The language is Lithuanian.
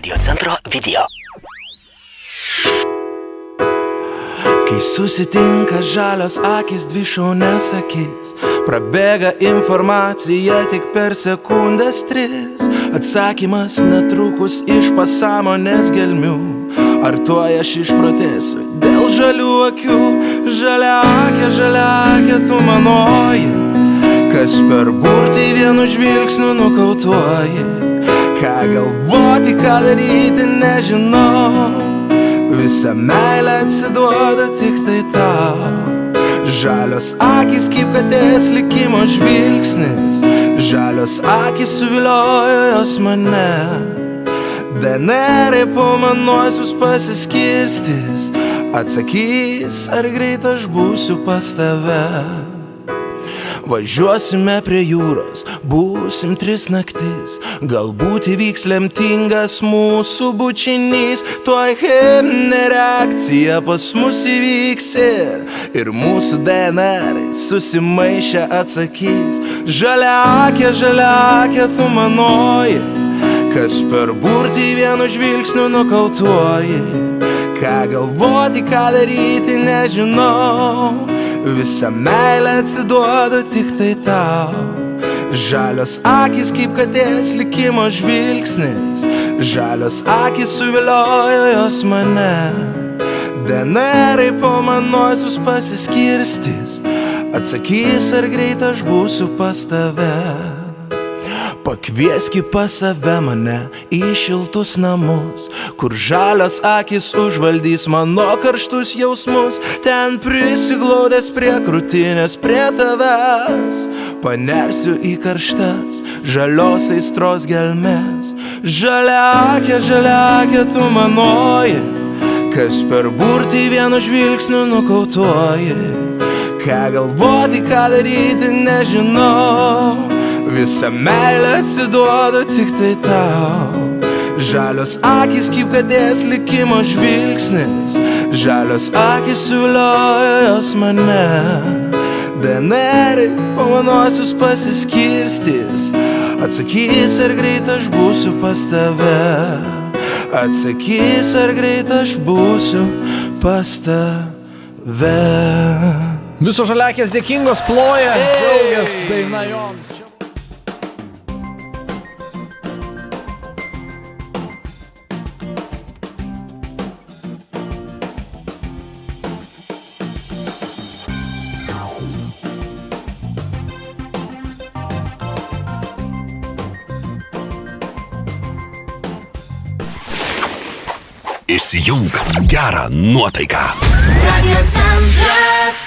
Radio centro video. Kai susitinka žalios akis, dvi šaunias akis, prabėga informacija tik per sekundes 3. Atsakymas netrukus iš pasąmonės gelmių. Ar tuoj aš išprotėsiu dėl žalių akių? Žaliakė, tu manoji, kas per burtį vienu žvilgsniu nokautuoji. Ką galvoti, ką daryti, nežinau. Visa meilė atsiduoda tik tai tau. Žalios akys kaip katės likimo žvilgsnis, žalios akys suviliojo jos mane. DNR po manuosius pasiskirstys, atsakys, ar greit aš būsiu pas tave. Važiuosime prie jūros, būsim 3 naktis, galbūt įvyks lemtingas mūsų bučinys. Tuoj cheminė reakcija pas mus įvyks ir mūsų DNR susimaišę atsakys. Žaliakė, tu manoji, kas per burtį vienu žvilgsniu nokautuoji. Ką galvoti, ką daryti, nežinau. Visa meilė atsiduoda tik tai tau. Žalios akys kaip katės likimo žvilgsnis, žalios akys suviliojo jos mane. DNR po manuosius pasiskirstys, atsakys, ar greit aš būsiu pas tave. Pakvieski pas save mane į šiltus namus, kur žalios akys užvaldys mano karštus jausmus. Ten prisiglaudęs prie krūtinės prie tavęs, panersiu į karštas žalios aistros gelmes. Žaliakė, tu manoji, kas per burtį vienu žvilgsniu nokautuoji. Ką galvoti, ką daryti, nežinau. Visa meilė atsiduoda tik tai tau. Žalios akys kaip katės likimo žvilgsnis, žalios akys suviliojo jos mane. DNR po manuosius pasiskirstys, atsakys, ar greit aš būsiu pas tave. Atsakys, ar greit aš būsiu pas tave. Visos žaliakės dėkingos ploja, draugės daina joms. Įsijunk gerą nuotaiką. Radio centras.